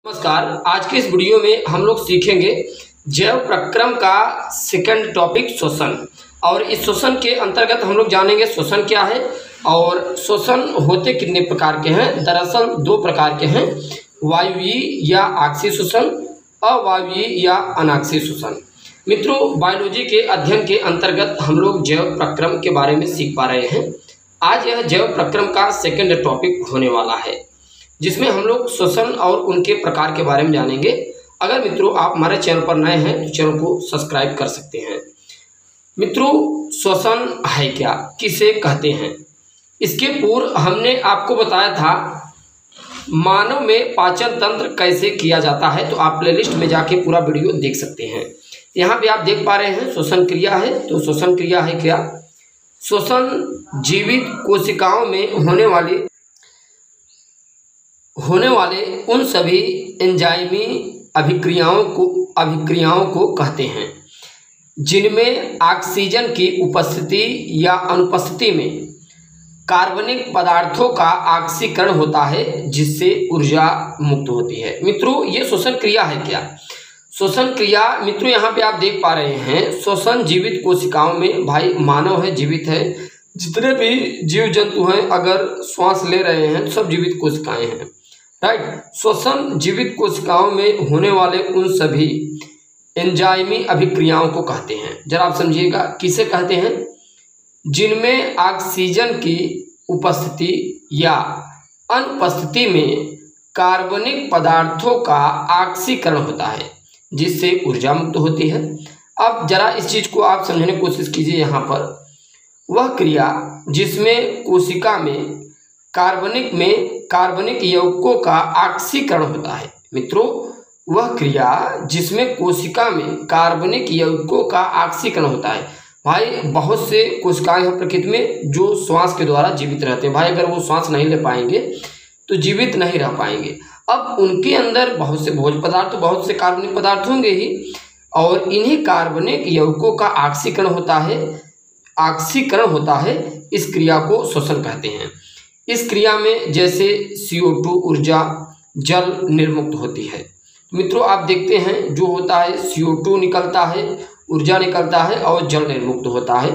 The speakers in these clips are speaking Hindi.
नमस्कार। आज के इस वीडियो में हम लोग सीखेंगे जैव प्रक्रम का सेकंड टॉपिक श्वसन। और इस श्वसन के अंतर्गत हम लोग जानेंगे श्वसन क्या है और श्वसन होते कितने प्रकार के हैं। दरअसल दो प्रकार के हैं, वायवीय या आक्सीय श्वसन, अवायवीय या अनाक्सीय श्वसन। मित्रों, बायोलॉजी के अध्ययन के अंतर्गत हम लोग जैव प्रक्रम के बारे में सीख पा रहे हैं। आज यह जैव प्रक्रम का सेकंड टॉपिक होने वाला है, जिसमें हम लोग श्वसन और उनके प्रकार के बारे में जानेंगे। अगर मित्रों आप हमारे चैनल पर नए हैं तो चैनल को सब्सक्राइब कर सकते हैं। मित्रों, श्वसन है क्या, किसे कहते हैं? इसके पूर्व हमने आपको बताया था मानव में पाचन तंत्र कैसे किया जाता है, तो आप प्लेलिस्ट में जाके पूरा वीडियो देख सकते हैं। यहाँ पे आप देख पा रहे हैं श्वसन क्रिया है। तो श्वसन क्रिया है क्या? श्वसन जीवित कोशिकाओं में होने वाले उन सभी एंजाइमी अभिक्रियाओं को कहते हैं जिनमें ऑक्सीजन की उपस्थिति या अनुपस्थिति में कार्बनिक पदार्थों का ऑक्सीकरण होता है, जिससे ऊर्जा मुक्त होती है। मित्रों, ये श्वसन क्रिया है क्या? श्वसन क्रिया मित्रों यहाँ पे आप देख पा रहे हैं, श्वसन जीवित कोशिकाओं में, भाई मानव है, जीवित है, जितने भी जीव जंतु हैं अगर श्वास ले रहे हैं तो सब जीवित कोशिकाएं हैं, राइट। श्वसन जीवित कोशिकाओं में होने वाले उन सभी एंजाइमी अभिक्रियाओं को कहते हैं। जरा आप समझिएगा, किसे कहते हैं? जिनमें ऑक्सीजन की उपस्थिति या अनुपस्थिति में कार्बनिक पदार्थों का ऑक्सीकरण होता है, जिससे ऊर्जा मुक्त होती है। अब जरा इस चीज को आप समझने की कोशिश कीजिए। यहाँ पर वह क्रिया जिसमें कोशिका में कार्बनिक यौगिकों का ऑक्सीकरण होता है। मित्रों, वह क्रिया जिसमें कोशिका में कार्बनिक यौगिकों का ऑक्सीकरण होता है। भाई बहुत से कोशिकाएं हैं प्रकृति में जो श्वास के द्वारा जीवित रहते हैं। भाई अगर वो श्वास नहीं ले पाएंगे तो जीवित नहीं रह पाएंगे। अब उनके अंदर बहुत से भोज्य पदार्थ, बहुत से कार्बनिक पदार्थ होंगे ही, और इन्हीं कार्बनिक यौगिकों का ऑक्सीकरण होता है। इस क्रिया को श्वसन कहते हैं। इस क्रिया में जैसे CO2 ऊर्जा जल निर्मुक्त होती है। मित्रों, आप देखते हैं जो होता है CO2 निकलता है, ऊर्जा निकलता है और जल निर्मुक्त होता है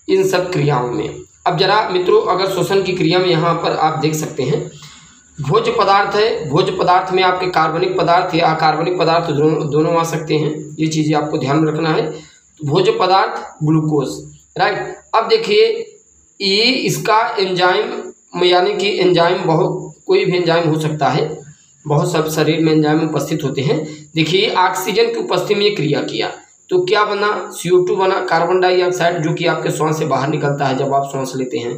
इन सब क्रियाओं में। अब जरा मित्रों, अगर श्वसन की क्रिया में यहाँ पर आप देख सकते हैं भोज्य पदार्थ है। भोज्य पदार्थ में आपके कार्बनिक पदार्थ या अकार्बनिक पदार्थ दोनों आ सकते हैं। ये चीज़ें आपको ध्यान में रखना है। भोज्य पदार्थ ग्लूकोज, राइट। अब देखिए ये इसका एंजाइम, यानी कि एंजाइम कोई भी एंजाइम हो सकता है, बहुत सब शरीर में एंजाइम उपस्थित होते हैं। देखिए ऑक्सीजन की उपस्थिति में ये क्रिया किया तो क्या बना? CO2 बना, कार्बन डाइऑक्साइड, जो कि आपके श्वास से बाहर निकलता है जब आप श्वास लेते हैं।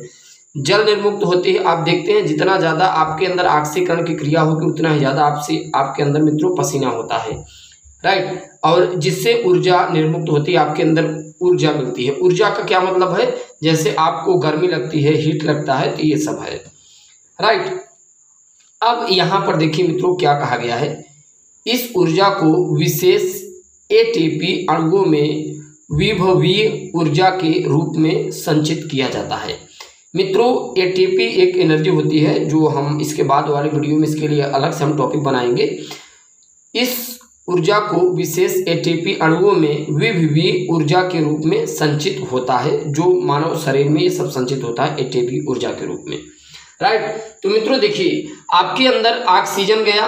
जल निर्मुक्त होती है। आप देखते हैं जितना ज़्यादा आपके अंदर ऑक्सीकरण की क्रिया होगी उतना ही ज़्यादा आपके अंदर मित्रों पसीना होता है, राइट। और जिससे ऊर्जा निर्मुक्त होती है, आपके अंदर ऊर्जा मिलती है। ऊर्जा का क्या मतलब है? जैसे आपको गर्मी लगती है, हीट लगता है, तो ये सब है, राइट। अब यहाँ पर देखिए मित्रों क्या कहा गया है, इस ऊर्जा को विशेष ATP अणुओं में विभवीय ऊर्जा के रूप में संचित किया जाता है। मित्रों, ATP एक एनर्जी होती है जो हम इसके बाद वाले वीडियो में इसके लिए अलग से हम टॉपिक बनाएंगे। इस ऊर्जा को विशेष ATP अणुओं में विभवीय ऊर्जा के रूप में संचित होता है, जो मानव शरीर में ये सब संचित होता है ATP ऊर्जा के रूप में, राइट। तो मित्रों देखिए आपके अंदर ऑक्सीजन गया,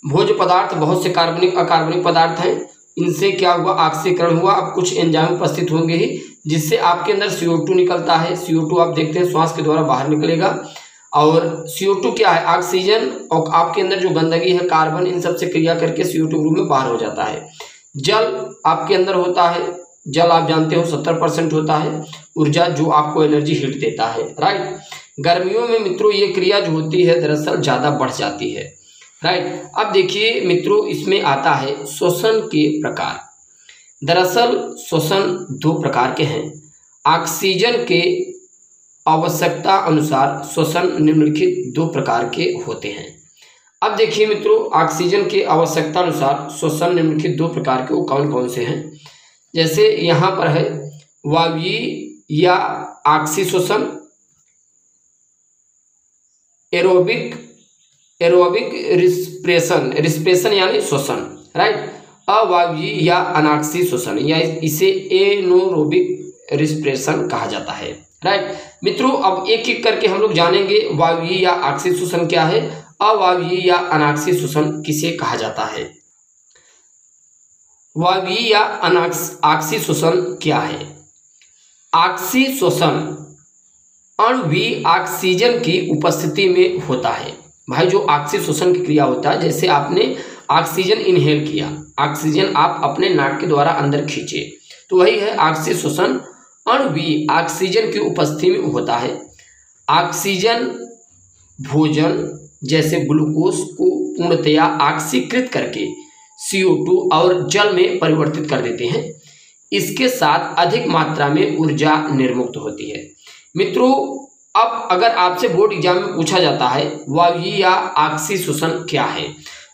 भोज्य पदार्थ, बहुत से कार्बनिक अकार्बनिक पदार्थ हैं, इनसे क्या हुआ? ऑक्सीकरण हुआ। अब कुछ एंजाइम उपस्थित होंगे ही, जिससे आपके अंदर CO2 निकलता है। CO2 आप देखते हैं श्वास के द्वारा बाहर निकलेगा। और CO2 क्या है? ऑक्सीजन, और आपके अंदर जो गंदगी है कार्बन, इन सब से क्रिया करके CO2 ग्रुप में बाहर हो जाता है। जल आपके अंदर होता है। जल आप जानते हो 70% होता है ऊर्जा, जो आपको एनर्जी हीट देता है, राइट। गर्मियों में मित्रों ये क्रिया जो होती है दरअसल ज़्यादा बढ़ जाती है, राइट। अब देखिए मित्रों इसमें आता है श्वसन के प्रकार। दरअसल श्वसन दो प्रकार के हैं। ऑक्सीजन के आवश्यकता अनुसार श्वसन निम्नलिखित दो प्रकार के होते हैं। अब देखिए मित्रों, ऑक्सीजन के आवश्यकता अनुसार श्वसन निम्नलिखित दो प्रकार के वो कौन कौन से हैं? जैसे यहाँ पर है वायवीय या आक्सीय श्वसन, एरोबिक एरोबिक रिस्पिरेशन यानी श्वसन, राइट। अवायवीय या अनाक्सीय श्वसन या इसे एनोरोबिक रिस्पिरेशन कहा जाता है, राइट। मित्रों अब एक एक करके हम लोग जानेंगे वायवीय या आक्सीय श्वसन क्या है, अवायवीय या अनाक्सीय श्वसन किसे कहा जाता है। वायवीय या आक्सीय श्वसन क्या है। आक्सीय श्वसन अणुवीय ऑक्सीजन की उपस्थिति में होता है। भाई जो आक्सीय श्वसन की क्रिया होता है, जैसे आपने ऑक्सीजन इनहेल किया, ऑक्सीजन आप अपने नाक के द्वारा अंदर खींचे, तो वही है आक्सीय श्वसन। अणुवीय ऑक्सीजन की उपस्थिति में होता है। ऑक्सीजन भोजन जैसे ग्लूकोज को पूर्णतया ऑक्सीकृत करके CO2 और जल में परिवर्तित कर देते हैं। इसके साथ अधिक मात्रा में ऊर्जा निर्मुक्त होती है। मित्रों अब अगर आपसे बोर्ड एग्जाम में पूछा जाता है वायवीय या आक्सीय श्वसन क्या है,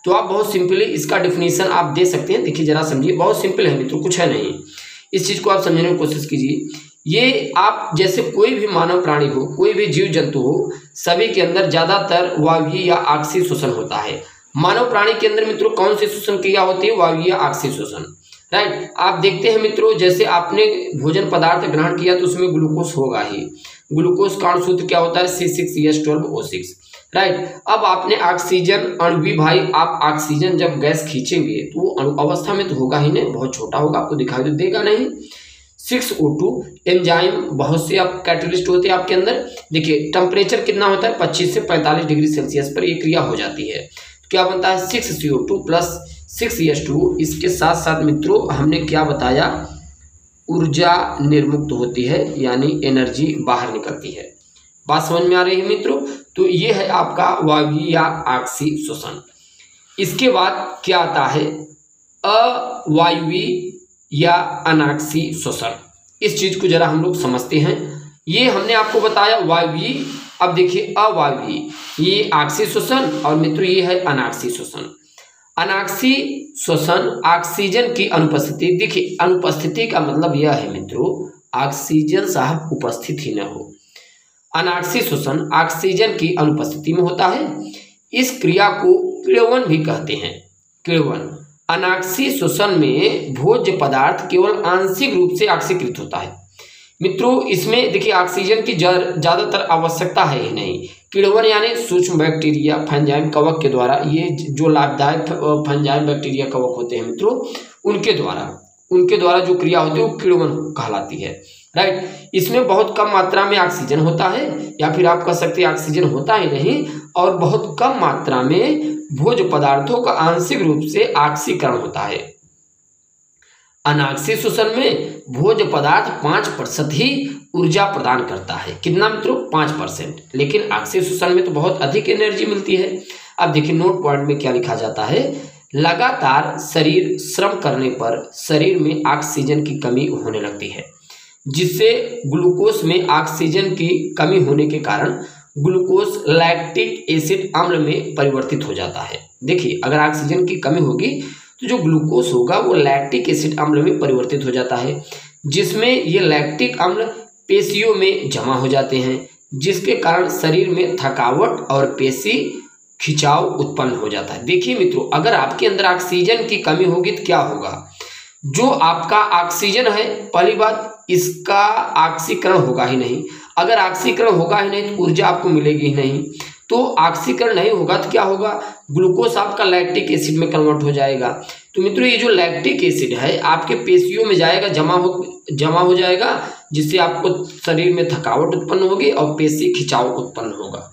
तो आप बहुत सिंपली इसका डिफिनीशन आप दे सकते हैं। देखिए जरा समझिए, बहुत सिंपल है मित्रों, कुछ है नहीं। इस चीज़ को आप समझने की कोशिश कीजिए। ये आप जैसे कोई भी मानव प्राणी हो, कोई भी जीव जंतु हो, सभी के अंदर ज़्यादातर वायवीय या आक्सीय श्वसन होता है। मानव प्राणी के अंदर मित्रों कौन सी श्वसन क्रिया होती है, वायवीय आक्सीय श्वसन, राइट। आप देखते हैं मित्रों, जैसे आपने भोजन पदार्थ ग्रहण किया तो उसमें ग्लूकोज होगा ही। ग्लूकोज का अणु सूत्र क्या होता है, C6H12O6, राइट। अब आपने ऑक्सीजन अणुवीय, भाई आप ऑक्सीजन जब गैस खींचेंगे तो वो अणु अवस्था में तो होगा ही नहीं, बहुत छोटा होगा, आपको दिखाई तो देगा नहीं। 6O2 एंजाइम, बहुत से आप कैटलिस्ट होते हैं आपके अंदर। देखिए टेम्परेचर कितना होता है, 25 से 45 डिग्री सेल्सियस पर ये क्रिया हो जाती है। क्या बनता है, 6CO2 प्लस 6H2। इसके साथ साथ मित्रों हमने क्या बताया, ऊर्जा निर्मुक्त होती है, यानी एनर्जी बाहर निकलती है। बात समझ में आ रही है मित्रों। तो ये है आपका वायवीय या आक्सीय श्वसन। इसके बाद क्या आता है, अवायवीय या अनाक्सीय श्वसन। इस चीज को जरा हम लोग समझते हैं। ये हमने आपको बताया वायवीय, अब देखिए अवायवीय, ये आक्सीय श्वसन, और मित्रों ये है अनाक्सीय श्वसन। अनाक्सीय श्वसन ऑक्सीजन की अनुपस्थिति, देखिए अनुपस्थिति का मतलब यह है मित्रों, ऑक्सीजन साहब उपस्थित ही न हो। अनाक्सीय श्वसन ऑक्सीजन की अनुपस्थिति में होता है। इस क्रिया को किण्वन भी कहते हैं, किण्वन। अनाक्सीय श्वसन में भोज्य पदार्थ केवल आंशिक रूप से ऑक्सीकृत होता है। मित्रों इसमें देखिए ऑक्सीजन की ज़्यादातर आवश्यकता है ही नहीं। किण्वन यानी सूक्ष्म बैक्टीरिया, फंजाइम, कवक के द्वारा, ये जो लाभदायक फंजाइम बैक्टीरिया कवक होते हैं मित्रों, उनके द्वारा जो क्रिया होती है वो किण्वन कहलाती है, राइट। इसमें बहुत कम मात्रा में ऑक्सीजन होता है, या फिर आप कह सकते हैं ऑक्सीजन होता ही नहीं, और बहुत कम मात्रा में भोज्य पदार्थों का आंशिक रूप से ऑक्सीकरण होता है। अनाक्सीय श्वसन में भोज्य पदार्थ 5% ही ऊर्जा प्रदान करता है। कितना मित्रों, 5%। लेकिन आक्सीय श्वसन में तो बहुत अधिक एनर्जी मिलती है। अब देखिए नोट पॉइंट में क्या लिखा जाता है, लगातार शरीर श्रम करने पर शरीर में ऑक्सीजन की कमी होने लगती है, जिससे ग्लूकोज में ऑक्सीजन की कमी होने के कारण ग्लूकोज लैक्टिक एसिड अम्ल में परिवर्तित हो जाता है। देखिए अगर ऑक्सीजन की कमी होगी तो जो ग्लूकोज होगा वो लैक्टिक एसिड अम्ल में परिवर्तित हो जाता है, जिसमें ये लैक्टिक अम्ल पेशियों में जमा हो जाते हैं, जिसके कारण शरीर में थकावट और पेशी खिंचाव उत्पन्न हो जाता है। देखिए मित्रों, अगर आपके अंदर ऑक्सीजन की कमी होगी तो क्या होगा, जो आपका ऑक्सीजन है, पहली बात इसका ऑक्सीकरण होगा ही नहीं। अगर ऑक्सीकरण होगा ही नहीं तो ऊर्जा आपको मिलेगी ही नहीं। तो ऑक्सीकरण नहीं होगा तो क्या होगा, ग्लूकोज आपका लैक्टिक एसिड में कन्वर्ट हो जाएगा। तो मित्रों ये जो लैक्टिक एसिड है आपके पेशियों में जाएगा, जमा हो जाएगा, जिससे आपको शरीर में थकावट उत्पन्न होगी और पेशी खिंचाव उत्पन्न होगा,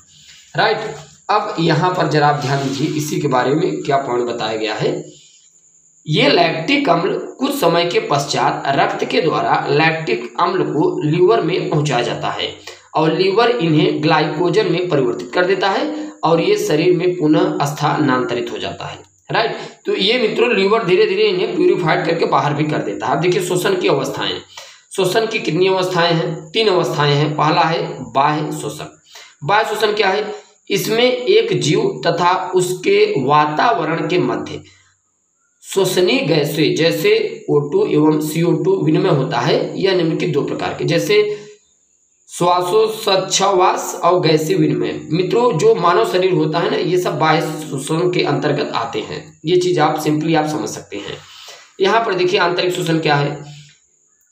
राइट। अब यहाँ पर जरा आप ध्यान दीजिए, इसी के बारे में क्या पॉइंट बताया गया है। ये लैक्टिक अम्ल कुछ समय के पश्चात रक्त के द्वारा लैक्टिक अम्ल को लीवर में पहुंचाया जाता है, और लीवर इन्हें ग्लाइकोजन में परिवर्तित कर देता है, और ये शरीर में पुनः स्थानांतरित हो जाता है, राइट। तो ये मित्रों लीवर धीरे धीरे इन्हें प्यूरिफाइड करके बाहर भी कर देता है। अब देखिए श्वसन की अवस्थाएं, श्वसन की कितनी अवस्थाएं हैं, 3 अवस्थाएं हैं। पहला है बाह्य श्वसन। बाह्य श्वसन क्या है, इसमें एक जीव तथा उसके वातावरण के मध्य श्वसनीय गैसें जैसे O2 एवं CO2 विनिमय होता है। यह निम्नलिखित 2 प्रकार के, जैसे श्वासोच्छ्वास और गैसीय विनिमय। मित्रों जो मानव शरीर होता है ना, ये सब बाह्य श्वसन के अंतर्गत आते हैं। ये चीज आप सिंपली आप समझ सकते हैं। यहाँ पर देखिए आंतरिक श्वसन क्या है,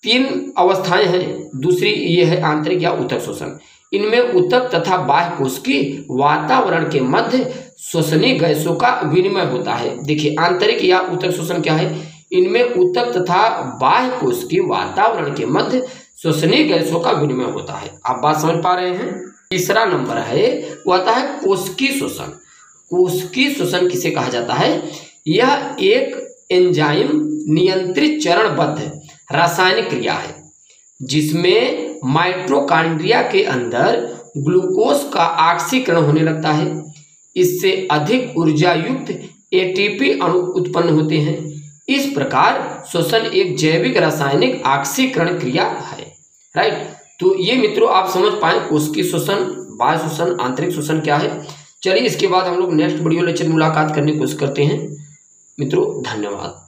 3 अवस्थाएं हैं। दूसरी ये है आंतरिक या ऊतक श्वसन। इनमें ऊतक तथा बाह्य कोश की वातावरण के मध्य श्वसनीय गैसों का विनिमय होता है। देखिए आंतरिक या ऊतक श्वसन क्या है, इनमें ऊतक तथा बाह्य कोश की वातावरण के मध्य श्वसनीय गैसों का विनिमय होता है। आप बात समझ पा रहे हैं। तीसरा नंबर है वो आता है कोशिकीय श्वसन। कोशिकीय श्वसन किसे कहा जाता है, यह एक एंजाइम नियंत्रित चरणबद्ध रासायनिक क्रिया है जिसमें माइटोकॉन्ड्रिया के अंदर ग्लूकोज का ऑक्सीकरण होने लगता है। इससे अधिक ऊर्जा युक्त एटीपी अणु उत्पन्न होते हैं। इस प्रकार श्वसन एक जैविक रासायनिक ऑक्सीकरण क्रिया है। राइट, तो ये मित्रों आप समझ पाए कोशिकीय श्वसन, बाह्य श्वसन, आंतरिक श्वसन क्या है। चलिए इसके बाद हम लोग नेक्स्ट वीडियो लेक्चर मुलाकात करने की कोशिश करते हैं। मित्रों धन्यवाद।